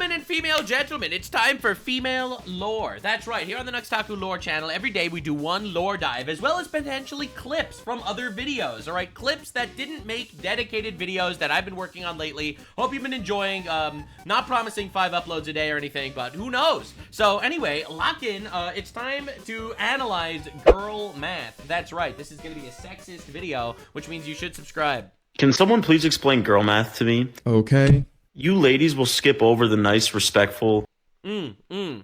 gentlemen and female gentlemen, it's time for female lore. That's right, here on the Taku Lore channel, every day we do one lore dive, as well as potentially clips from other videos, all right? Clips that didn't make dedicated videos that I've been working on lately. Hope you've been enjoying, not promising 5 uploads a day or anything, but who knows? So anyway, lock in, it's time to analyze girl math. That's right, this is gonna be a sexist video, which means you should subscribe. Can someone please explain girl math to me? Okay. You ladies will skip over the nice, respectful, Lore.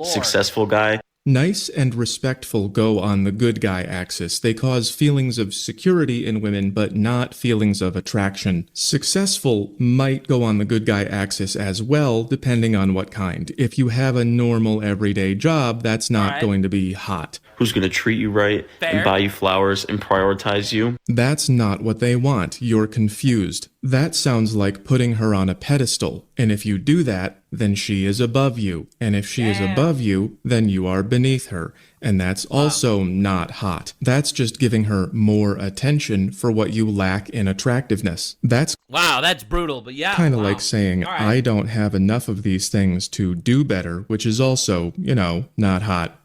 successful guy. Nice and respectful go on the good guy axis. They cause feelings of security in women, but not feelings of attraction. Successful might go on the good guy axis as well, depending on what kind. If you have a normal everyday job, that's not going to be hot. Who's going to treat you right and buy you flowers and prioritize you. That's not what they want. You're confused. That sounds like putting her on a pedestal. And if you do that, then she is above you. And if she is above you, then you are beneath her. And that's also not hot. That's just giving her more attention for what you lack in attractiveness. That's that's brutal, but yeah. Kind of like saying, I don't have enough of these things to do better, which is also, you know, not hot.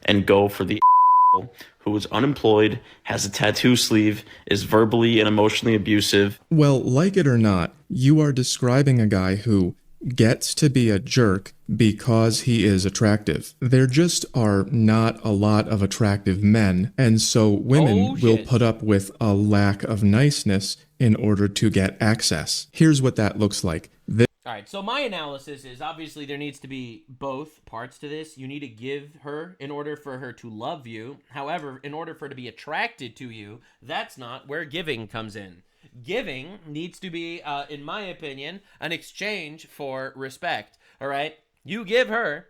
And go for the who is unemployed, has a tattoo sleeve, is verbally and emotionally abusive. Well, like it or not, you are describing a guy who gets to be a jerk because he is attractive. There just are not a lot of attractive men, and so women will put up with a lack of niceness in order to get access. Here's what that looks like. All right, so my analysis is obviously there needs to be both parts to this. You need to give her in order for her to love you. However, in order for her to be attracted to you, that's not where giving comes in. Giving needs to be, in my opinion, an exchange for respect, all right? You give her,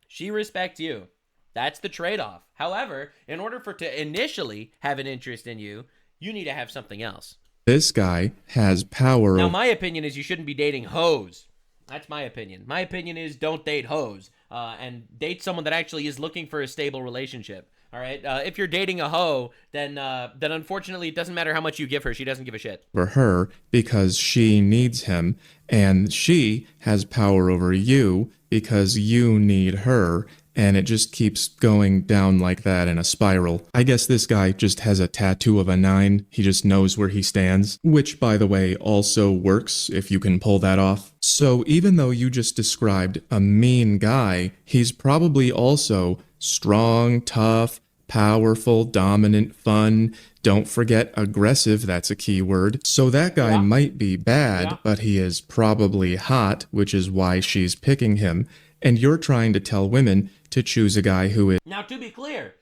she respects you. That's the trade-off. However, in order for her to initially have an interest in you, you need to have something else. This guy has power. Now, my opinion is you shouldn't be dating hoes. That's my opinion. My opinion is don't date hoes and date someone that actually is looking for a stable relationship. All right. If you're dating a hoe, then unfortunately it doesn't matter how much you give her. She doesn't give a shit. For her because she needs him, and she has power over you because you need her. And it just keeps going down like that in a spiral. I guess this guy just has a tattoo of a 9. He just knows where he stands, which, by the way, also works if you can pull that off. So even though you just described a mean guy, he's probably also strong, tough, powerful, dominant, fun. Don't forget aggressive, that's a key word. So that guy might be bad, but he is probably hot, which is why she's picking him. And you're trying to tell women to choose a guy who is... Now, to be clear,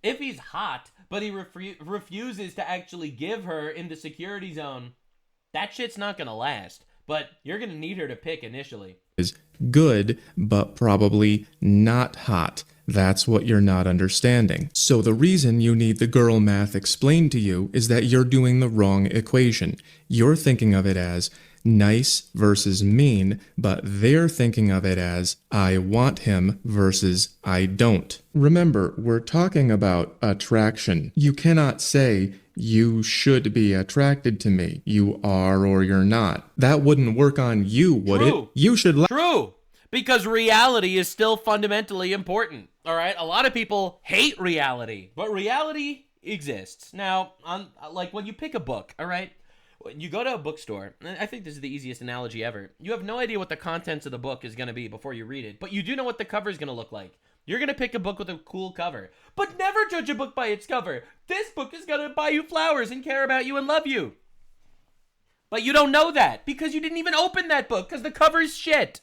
if he's hot, but he refuses to actually give her in the security zone, that shit's not going to last. But you're going to need her to pick initially. Is good, but probably not hot. That's what you're not understanding. So the reason you need the girl math explained to you is that you're doing the wrong equation. You're thinking of it as nice versus mean, but they're thinking of it as I want him versus I don't. Remember, we're talking about attraction. You cannot say you should be attracted to me. You are or you're not. That wouldn't work on you, would it? You should True. Because reality is still fundamentally important. All right? A lot of people hate reality, but reality exists. Now, like when you pick a book, all right? You go to a bookstore, and I think this is the easiest analogy ever. You have no idea what the contents of the book is going to be before you read it, but you do know what the cover is going to look like. You're going to pick a book with a cool cover, but never judge a book by its cover. This book is going to buy you flowers and care about you and love you. But you don't know that because you didn't even open that book because the cover's shit.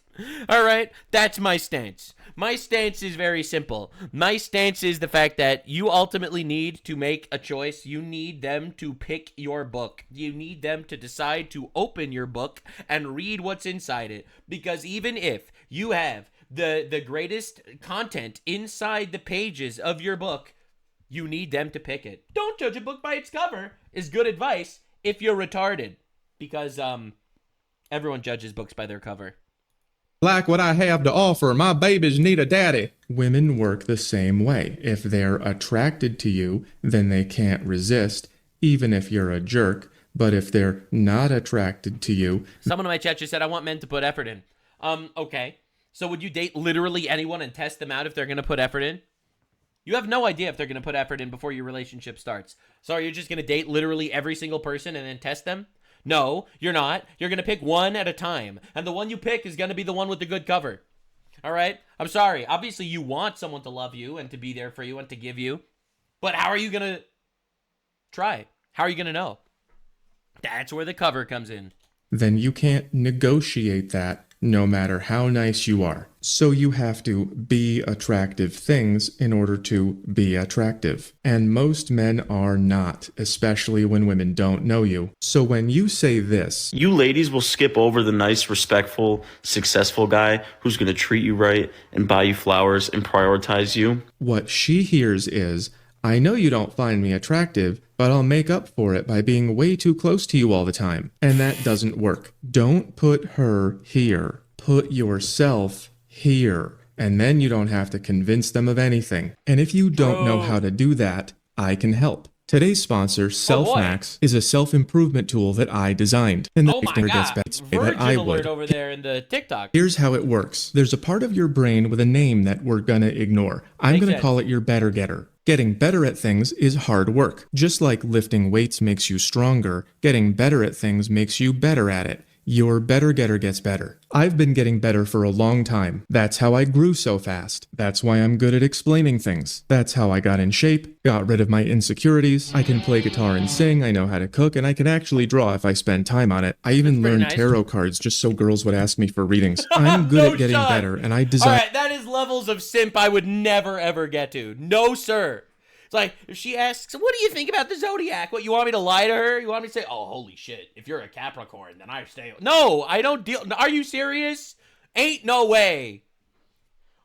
All right, that's my stance. My stance is very simple. My stance is the fact that you ultimately need to make a choice. You need them to pick your book. You need them to decide to open your book and read what's inside it. Because even if you have the greatest content inside the pages of your book, you need them to pick it. Don't judge a book by its cover is good advice if you're retarded. Because everyone judges books by their cover. Like what I have to offer, my babies need a daddy. Women work the same way. If they're attracted to you, then they can't resist, even if you're a jerk. But if they're not attracted to you, Someone in my chat just said, I want men to put effort in. Okay. So would you date literally anyone and test them out if they're going to put effort in? You have no idea if they're going to put effort in before your relationship starts. So are you just going to date literally every single person and then test them? No, you're not. You're going to pick one at a time. And the one you pick is going to be the one with the good cover. All right? I'm sorry. Obviously, you want someone to love you and to be there for you and to give you. But how are you going to try? How are you going to know? That's where the cover comes in. then you can't negotiate that no matter how nice you are. So you have to be attractive things in order to be attractive. And most men are not, especially when women don't know you. So when you say this, You ladies will skip over the nice, respectful, successful guy who's going to treat you right and buy you flowers and prioritize you. what she hears is, I know you don't find me attractive, but I'll make up for it by being way too close to you all the time. And that doesn't work. Don't put her here. Put yourself here. And then you don't have to convince them of anything. And if you don't know how to do that, I can help. Today's sponsor, SelfMax, is a self-improvement tool that I designed. And Oh my God, Virgin alert over there in the TikTok. Here's how it works. There's a part of your brain with a name that we're gonna ignore. I'm Makes gonna sense. call it your better getter. Getting better at things is hard work. Just like lifting weights makes you stronger, getting better at things makes you better at it. Your better getter gets better. I've been getting better for a long time. That's how I grew so fast. That's why I'm good at explaining things. That's how I got in shape, got rid of my insecurities. I can play guitar and sing, I know how to cook, and I can actually draw if I spend time on it. I even That's pretty learned nice. tarot cards just so girls would ask me for readings. I'm good No at getting shot. better, and I All design... right, that is levels of simp I would never, ever get to. No, sir. It's like, if she asks, what do you think about the Zodiac? What, you want me to lie to her? You want me to say, oh, holy shit, if you're a Capricorn, then I stay... No, I don't deal... Are you serious? Ain't no way.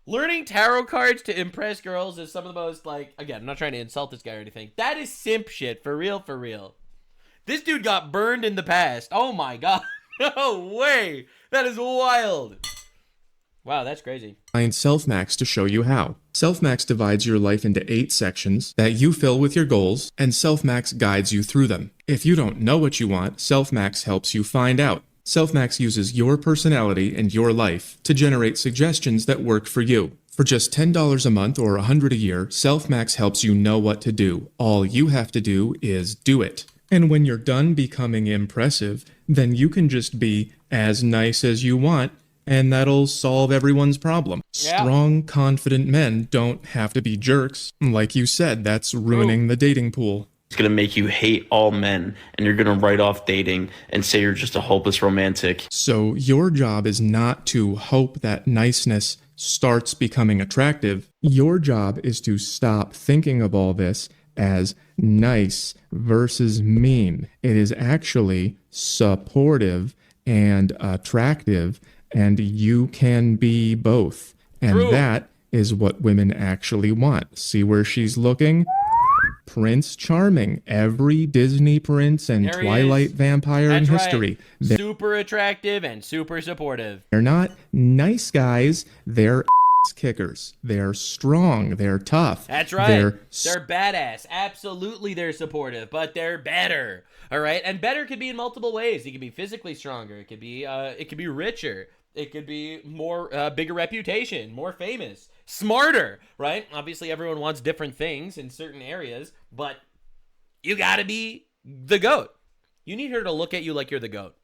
Learning tarot cards to impress girls is some of the most, like... Again, I'm not trying to insult this guy or anything. That is simp shit, for real, for real. This dude got burned in the past. Oh, my God. No way. That is wild. Wow, that's crazy. SelfMax to show you how. SelfMax divides your life into 8 sections that you fill with your goals, and SelfMax guides you through them. If you don't know what you want, SelfMax helps you find out. SelfMax uses your personality and your life to generate suggestions that work for you. For just $10 a month or $100 a year, SelfMax helps you know what to do. All you have to do is do it. And when you're done becoming impressive, then you can just be as nice as you want, and that'll solve everyone's problem. Yeah. Strong, confident men don't have to be jerks. Like you said, that's ruining the dating pool. It's going to make you hate all men, and you're going to write off dating and say you're just a hopeless romantic. So your job is not to hope that niceness starts becoming attractive. Your job is to stop thinking of all this as nice versus mean. It is actually supportive and attractive, and you can be both. And True. that is what women actually want. See where she's looking? Prince Charming. Every Disney prince and There he Twilight is. vampire in That's right. history. They're Super attractive and super supportive. not nice guys. They're ass kickers. They're strong. They're tough. That's right. They're They're badass. Absolutely, they're supportive, but they're better. All right, and better could be in multiple ways. It could be physically stronger. It could be richer. It could be more bigger reputation, more famous, smarter. Right? Obviously, everyone wants different things in certain areas, but you gotta be the GOAT. You need her to look at you like you're the GOAT.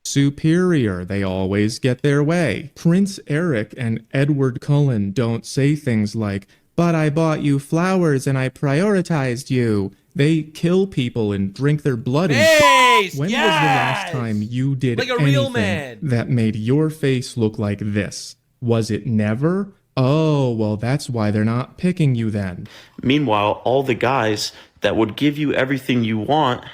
superior. They always get their way. Prince Eric and Edward Cullen don't say things like, but I bought you flowers and I prioritized you. They kill people and drink their blood. Nice! When Yes! was the last time you did Like a real anything man. that made your face look like this? Was it never? Oh, well, that's why they're not picking you then. Meanwhile, all the guys that would give you everything you want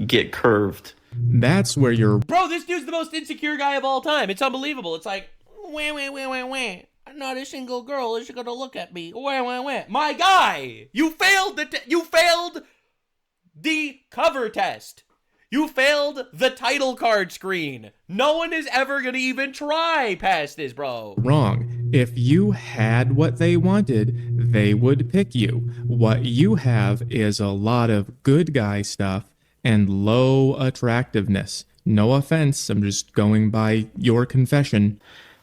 get curved. That's where you're Bro, this dude's the most insecure guy of all time. It's unbelievable. It's like, wah, wah, wah, wah, wah. Not a single girl is gonna look at me. Wah, wah, wah. My guy, you failed the cover test. You failed the title card screen. No one is ever gonna even try past this, bro. wrong. If you had what they wanted, they would pick you. What you have is a lot of good guy stuff and low attractiveness. No offense, I'm just going by your confession.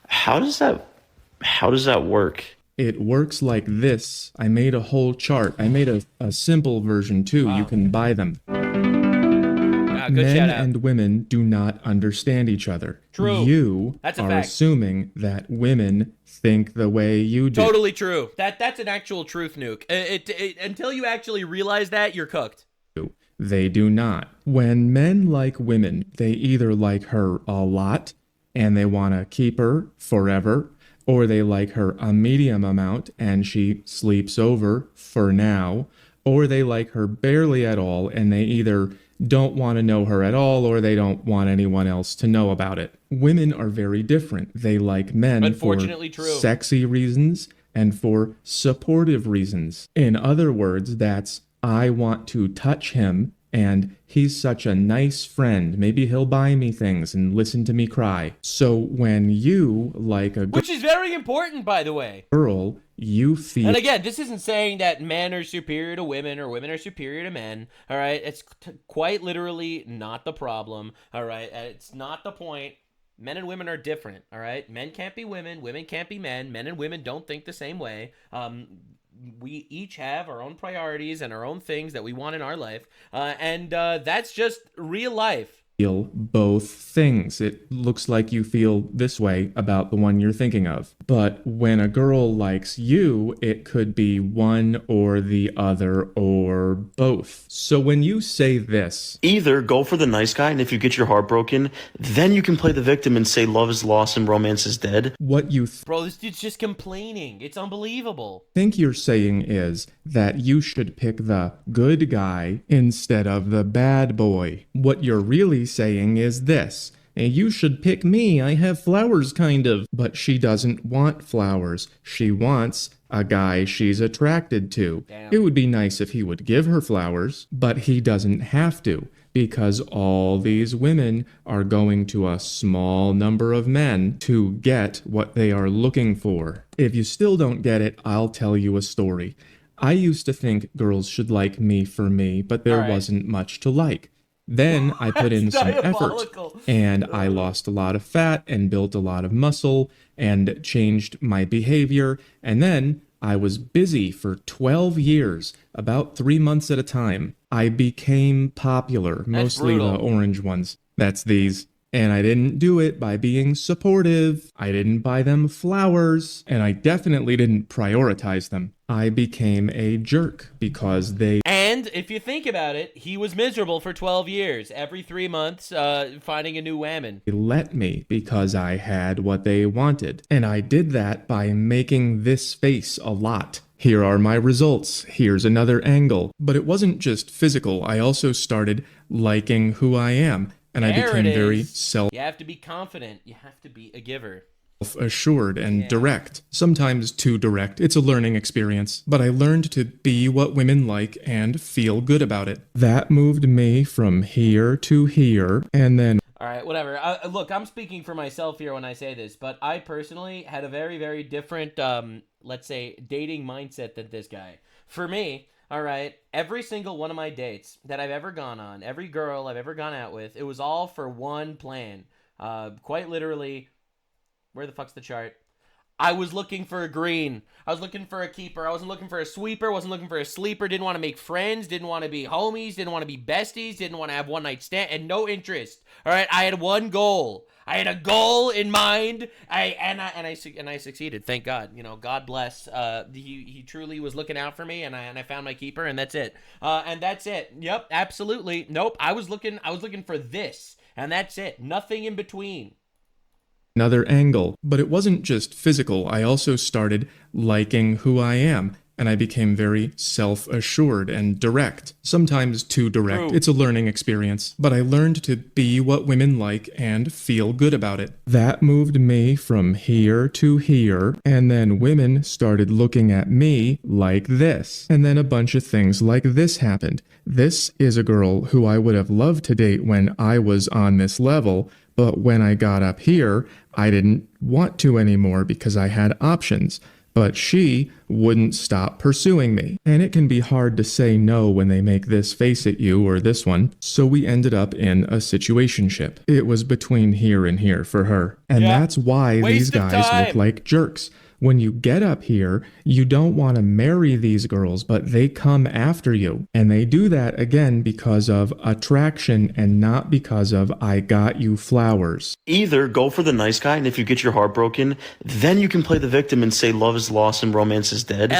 How does that work? It works like this. I made a whole chart. I made a simple version too. You can buy them. Good Men shout out. and women do not understand each other. True. You That's a are fact. assuming that women think the way you do. Totally true. That's an actual truth, Nuke. Until you actually realize that, you're cooked. They do not. When men like women, they either like her a lot and they want to keep her forever, or they like her a medium amount and she sleeps over for now, or they like her barely at all and they either don't want to know her at all or they don't want anyone else to know about it. Women are very different. They like men Unfortunately for true. sexy reasons and for supportive reasons. In other words, that's I want to touch him and he's such a nice friend. Maybe he'll buy me things and listen to me cry. So when you like a Which is very important, by the way. girl, you feel... And again, this isn't saying that men are superior to women or women are superior to men. All right. It's quite literally not the problem. All right. It's not the point. Men and women are different. All right. Men can't be women. Women can't be men. Men and women don't think the same way. We each have our own priorities and our own things that we want in our life. And that's just real life. Feel both things. It looks like you feel this way about the one you're thinking of. But when a girl likes you, it could be one or the other or both. So when you say this, Either go for the nice guy, and if you get your heart broken, then you can play the victim and say love is lost and romance is dead. what you Bro, this dude's just complaining. It's unbelievable. think you're saying is that you should pick the good guy instead of the bad boy. What you're really saying is this: you should pick me, I have flowers kind of. But she doesn't want flowers. She wants a guy she's attracted to. Damn. It would be nice if he would give her flowers, but he doesn't have to, because all these women are going to a small number of men to get what they are looking for. If you still don't get it, I'll tell you a story. I used to think girls should like me for me, but there All right. wasn't much to like. Then I put in some effort, diabolical. and I lost a lot of fat and built a lot of muscle and changed my behavior. And then I was busy for 12 years, about 3 months at a time. I became popular, mostly brutal. the orange ones. That's these. And I didn't do it by being supportive. I didn't buy them flowers. And I definitely didn't prioritize them. I became a jerk because they And if you think about it, he was miserable for 12 years. Every 3 months, finding a new woman. let me because I had what they wanted. And I did that by making this face a lot. Here are my results. Here's another angle. But it wasn't just physical. I also started liking who I am. And I There became it very is. You have to be confident. You have to be a giver. self-assured and direct. Sometimes too direct. It's a learning experience. But I learned to be what women like and feel good about it. That moved me from here to here. And then All right, whatever. Look, I'm speaking for myself here when I say this, but I personally had a very, very different, let's say, dating mindset than this guy. For me, all right, every single one of my dates that I've ever gone on, every girl I've ever gone out with, it was all for one plan. Quite literally, where the fuck's the chart? I was looking for a green. I was looking for a keeper. I wasn't looking for a sweeper. Wasn't looking for a sleeper. Didn't want to make friends. Didn't want to be homies. Didn't want to be besties. Didn't want to have one night stand. And no interest. All right. I had one goal. I had a goal in mind. I succeeded. Thank God. You know, God bless. He truly was looking out for me, and I found my keeper, and that's it. And that's it. Yep. Absolutely. Nope. I was looking for this, and that's it. Nothing in between. another angle. But it wasn't just physical. I also started liking who I am. And I became very self-assured and direct. Sometimes too direct. True. It's a learning experience. But I learned to be what women like and feel good about it. That moved me from here to here. And then women started looking at me like this. And then a bunch of things like this happened. This is a girl who I would have loved to date when I was on this level. But when I got up here, I didn't want to anymore because I had options. but she wouldn't stop pursuing me. And it can be hard to say no when they make this face at you or this one, so we ended up in a situationship. It was between here and here for her. And that's why these guys look like jerks. When you get up here, you don't want to marry these girls, but they come after you. And they do that, again, because of attraction and not because of, I got you flowers. Either go for the nice guy, and if you get your heart broken, then you can play the victim and say love is lost and romance is dead.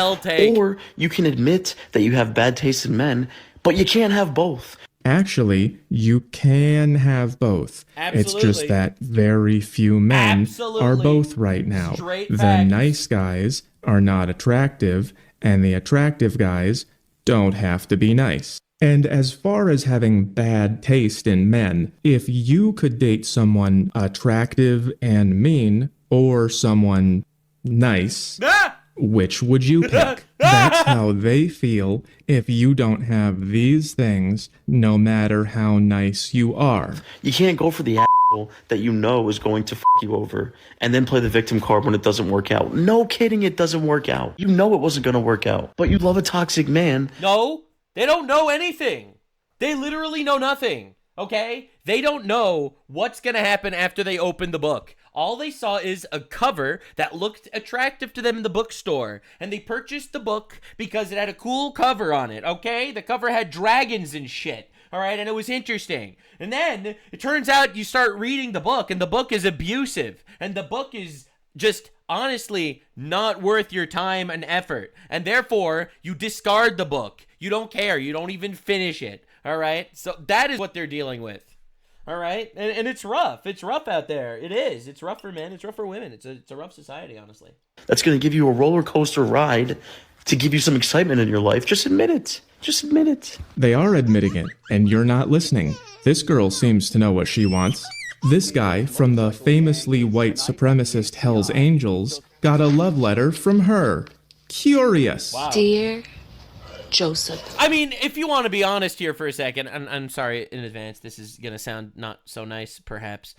Or you can admit that you have bad taste in men, but you can't have both. Actually, you can have both. It's just that very few men are both right now. The nice guys are not attractive, and the attractive guys don't have to be nice. And as far as having bad taste in men, if you could date someone attractive and mean, or someone nice, which would you pick? That's how they feel if you don't have these things, no matter how nice you are. You can't go for the asshole that you know is going to f you over and then play the victim card when it doesn't work out. No kidding, it doesn't work out. You know it wasn't going to work out, but you love a toxic man. No, they don't know anything. They literally know nothing, okay? They don't know what's going to happen after they open the book. All they saw is a cover that looked attractive to them in the bookstore, and they purchased the book because it had a cool cover on it, okay? The cover had dragons and shit, all right? And it was interesting. And then it turns out you start reading the book, and the book is abusive, and the book is just honestly not worth your time and effort, and therefore you discard the book. You don't care. You don't even finish it, all right? So that is what they're dealing with. All right, and it's rough. It's rough out there. It is. It's rough for men. It's rough for women. It's a rough society, honestly. That's going to give you a roller coaster ride to give you some excitement in your life. Just admit it. Just admit it. They are admitting it, and you're not listening. This girl seems to know what she wants. This guy from the famously white supremacist Hell's Angels got a love letter from her. Curious. Wow. Dear Joseph. I mean, if you want to be honest here for a second, and I'm sorry in advance, this is going to sound not so nice, perhaps.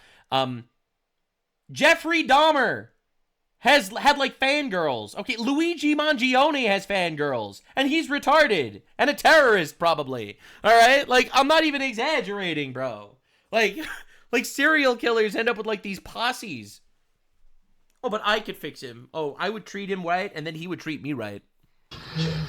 Jeffrey Dahmer has had, like, fangirls. Okay, Luigi Mangione has fangirls, and he's retarded, and a terrorist, probably. All right? Like, I'm not even exaggerating, bro. Like serial killers end up with, like, these posses. Oh, but I could fix him. Oh, I would treat him right, and then he would treat me right.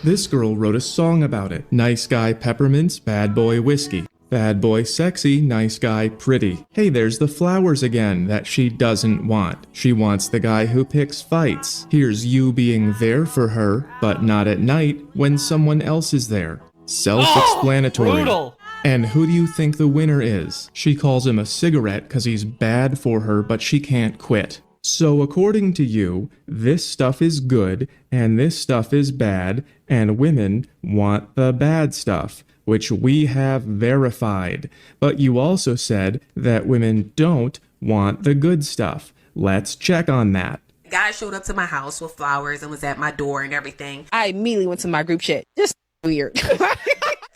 This girl wrote a song about it. Nice guy peppermints, bad boy whiskey. Bad boy sexy, nice guy pretty. Hey, there's the flowers again that she doesn't want. She wants the guy who picks fights. Here's you being there for her, but not at night when someone else is there. Self-explanatory. Brutal. And who do you think the winner is? She calls him a cigarette because he's bad for her, but she can't quit. So according to you, this stuff is good, and this stuff is bad, and women want the bad stuff, which we have verified. But you also said that women don't want the good stuff. Let's check on that. Guy showed up to my house with flowers and was at my door and everything. I immediately went to my group chat. Just weird.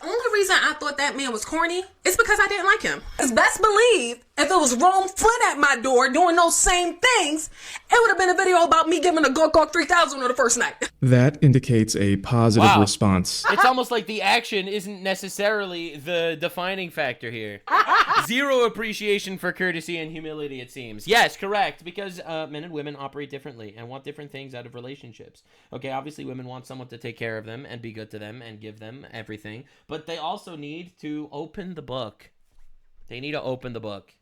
Only reason I thought that man was corny is because I didn't like him. Because best believe, if it was Rome Flynn at my door doing those same things, it would have been a video about me giving a Gorkok 3000 on the first night. That indicates a positive response. It's almost like the action isn't necessarily the defining factor here. Zero appreciation for courtesy and humility, it seems. Yes, correct, because men and women operate differently and want different things out of relationships. Okay, obviously women want someone to take care of them and be good to them and give them everything, but they also need to open the book. They need to open the book.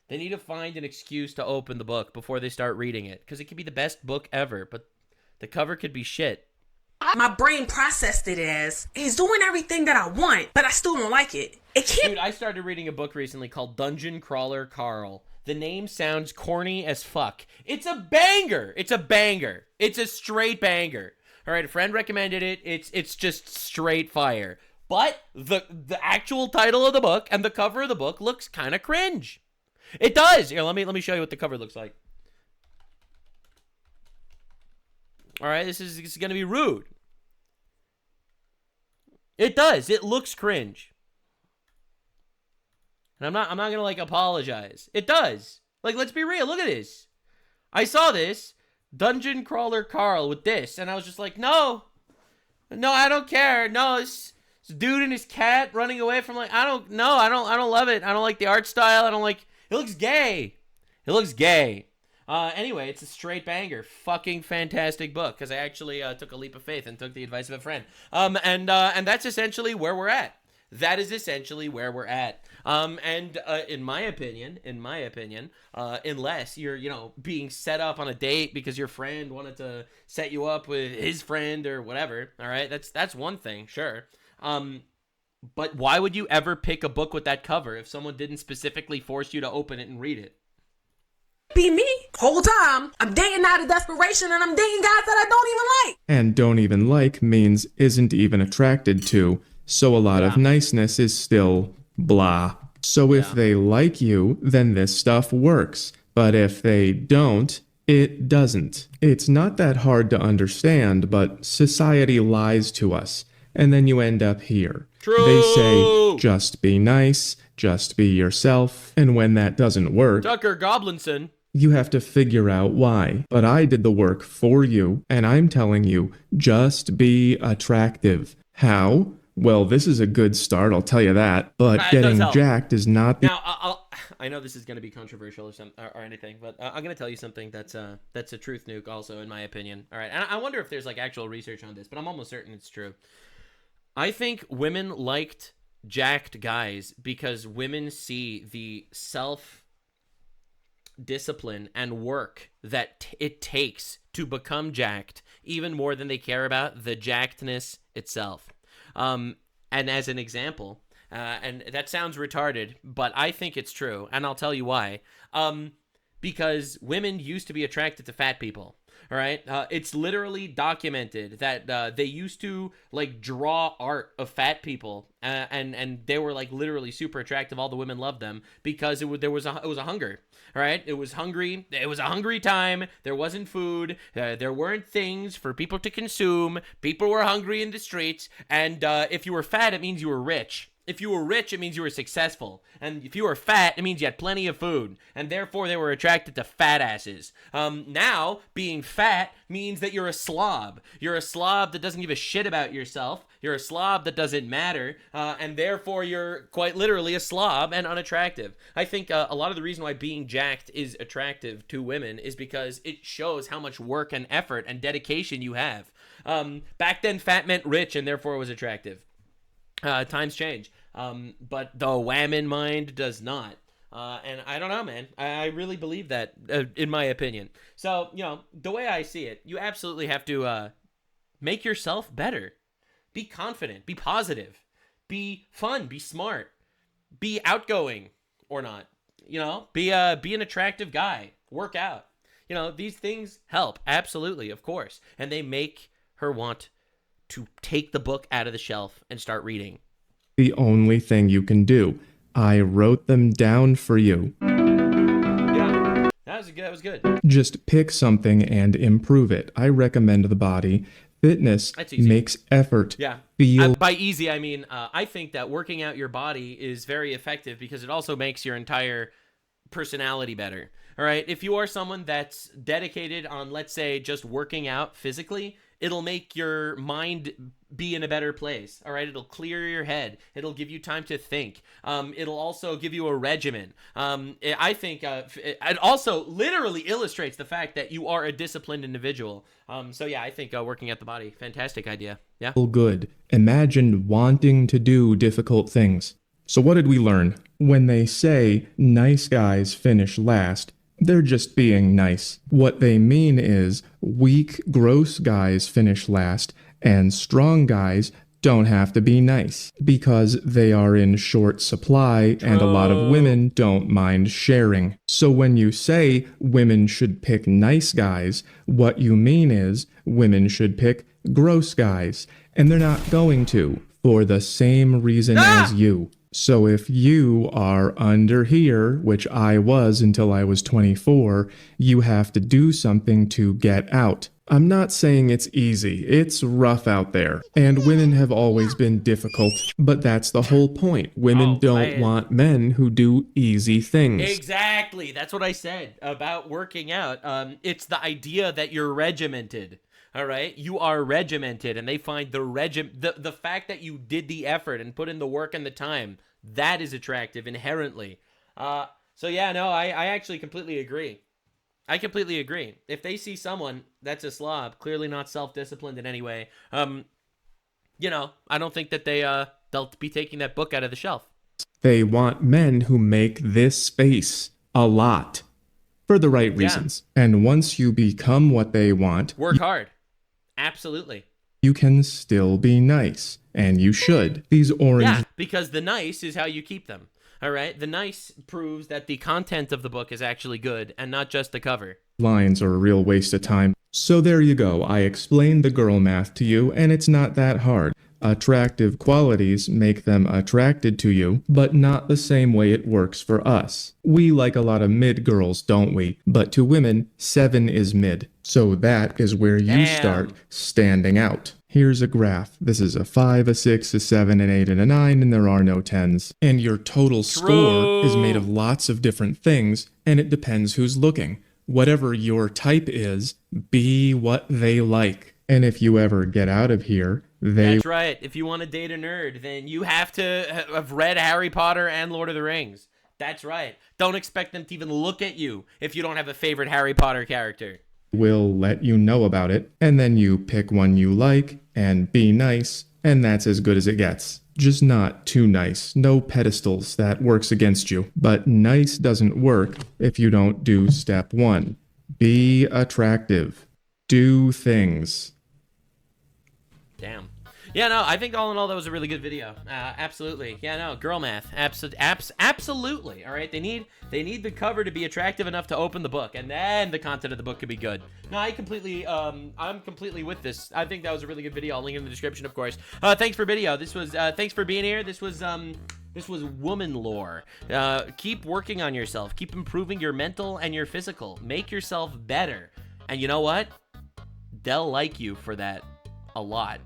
They need to find an excuse to open the book before they start reading it, because it could be the best book ever, but the cover could be shit. My brain processed it as, he's doing everything that I want, but I still don't like it. It can't. Dude, I started reading a book recently called Dungeon Crawler Carl. The name sounds corny as fuck. It's a banger. It's a banger. It's a straight banger. All right, a friend recommended it. It's just straight fire. But the actual title of the book and the cover of the book looks kind of cringe. It does. Here, let me show you what the cover looks like. All right, this is going to be rude. It does. It looks cringe. And I'm not going to like apologize. It does. Like, let's be real. Look at this. I saw this. Dungeon Crawler Carl with this. And I was just like, no, I don't care. No, it's dude and his cat running away from like, I don't love it. I don't like the art style. I don't like, it looks gay. Anyway, it's a straight banger. Fucking fantastic book, because I actually took a leap of faith and took the advice of a friend. And that's essentially where we're at. That is essentially where we're at. In my opinion, unless you're, being set up on a date because your friend wanted to set you up with his friend or whatever, all right, that's one thing, sure. But why would you ever pick a book with that cover if someone didn't specifically force you to open it and read it? Be me whole time. I'm dating out of desperation, and I'm dating guys that I don't even like. And don't even like means isn't even attracted to. So a lot of niceness is still blah. So if they like you, then this stuff works. But if they don't, it doesn't. It's not that hard to understand, but society lies to us. And then you end up here. True. They say, just be nice, just be yourself. And when that doesn't work, Tucker Goblinson, you have to figure out why. But I did the work for you, and I'm telling you, just be attractive. How? Well, this is a good start, I'll tell you that. But getting jacked is not the... Now, I know this is going to be controversial or anything, but I'm going to tell you something that's a truth nuke also, in my opinion. All right, and I wonder if there's like actual research on this, but I'm almost certain it's true. I think women liked jacked guys because women see the self-discipline and work that it takes to become jacked even more than they care about the jackedness itself. And as an example, and that sounds retarded, but I think it's true, and I'll tell you why. Because women used to be attracted to fat people. All right, it's literally documented that they used to like draw art of fat people, and they were like literally super attractive. All the women loved them because it was a hunger. All right, it was hungry. It was a hungry time. There wasn't food. There weren't things for people to consume. People were hungry in the streets, and if you were fat, it means you were rich. If you were rich, it means you were successful. And if you were fat, it means you had plenty of food. And therefore, they were attracted to fat asses. Now, being fat means that you're a slob. You're a slob that doesn't give a shit about yourself. You're a slob that doesn't matter. And therefore, you're quite literally a slob and unattractive. I think a lot of the reason why being jacked is attractive to women is because it shows how much work and effort and dedication you have. Back then, fat meant rich, and therefore it was attractive. Times change. But the whammon mind does not. And I don't know, man. I really believe that, in my opinion. So, the way I see it, you absolutely have to make yourself better. Be confident. Be positive. Be fun. Be smart. Be outgoing or not. Be an attractive guy. Work out. These things help. Absolutely, of course. And they make her want to take the book out of the shelf and start reading. The only thing you can do. I wrote them down for you. Yeah, that was good. Just pick something and improve it. I recommend the body. Fitness makes effort. Yeah. By easy, I mean, I think that working out your body is very effective because it also makes your entire personality better. All right. If you are someone that's dedicated on, let's say, just working out physically, it'll make your mind be in a better place. All right. It'll clear your head. It'll give you time to think. It'll also give you a regimen. I think it also literally illustrates the fact that you are a disciplined individual. So yeah, I think working out the body, fantastic idea. Yeah. Good. Imagine wanting to do difficult things. So what did we learn? When they say nice guys finish last, they're just being nice. What they mean is weak, gross guys finish last, and strong guys don't have to be nice because they are in short supply and a lot of women don't mind sharing. So when you say women should pick nice guys, what you mean is women should pick gross guys, and they're not going to for the same reason as you. So if you are under here, which I was until I was 24, you have to do something to get out. I'm not saying it's easy. It's rough out there. And women have always been difficult. But that's the whole point. Women don't want men who do easy things. Exactly. That's what I said about working out. It's the idea that you're regimented. All right? You are regimented, and they find the fact that you did the effort and put in the work and the time, that is attractive inherently. So yeah, no, I actually completely agree. I completely agree. If they see someone that's a slob, clearly not self-disciplined in any way, you know, I don't think that they'll be taking that book out of the shelf. They want men who make this face a lot for the right reasons. And once you become what they want, work hard. Absolutely. You can still be nice, and you should. These orange... Yeah, because the nice is how you keep them. All right, the nice proves that the content of the book is actually good and not just the cover. Lines are a real waste of time. So there you go. I explained the girl math to you, and it's not that hard. Attractive qualities make them attracted to you, but not the same way it works for us. We like a lot of mid girls, don't we? But to women, 7 is mid. So that is where you start standing out. Here's a graph. This is a 5, a 6, a 7, an 8, and a 9, and there are no 10s. And your total score is made of lots of different things, and it depends who's looking. Whatever your type is, be what they like. And if you ever get out of here, That's right. If you want to date a nerd, then you have to have read Harry Potter and Lord of the Rings. That's right. Don't expect them to even look at you if you don't have a favorite Harry Potter character. Will let you know about it, and then you pick one you like and be nice, and that's as good as it gets. Just not too nice. No pedestals. That works against you. But nice doesn't work if you don't do step 1. Be attractive. Do things. Damn. Yeah, no, I think all in all, that was a really good video. Absolutely. Yeah, no, girl math. Absolutely. All right, they need the cover to be attractive enough to open the book, and then the content of the book could be good. No, I'm completely with this. I think that was a really good video. I'll link it in the description, of course. Thanks for video. This was, thanks for being here. This was woman lore. Keep working on yourself. Keep improving your mental and your physical. Make yourself better. And you know what? They'll like you for that a lot.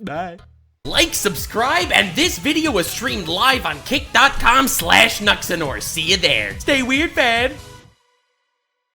Bye. Like, subscribe, and this video was streamed live on kick.com/Nuxanor. See you there. Stay weird, man.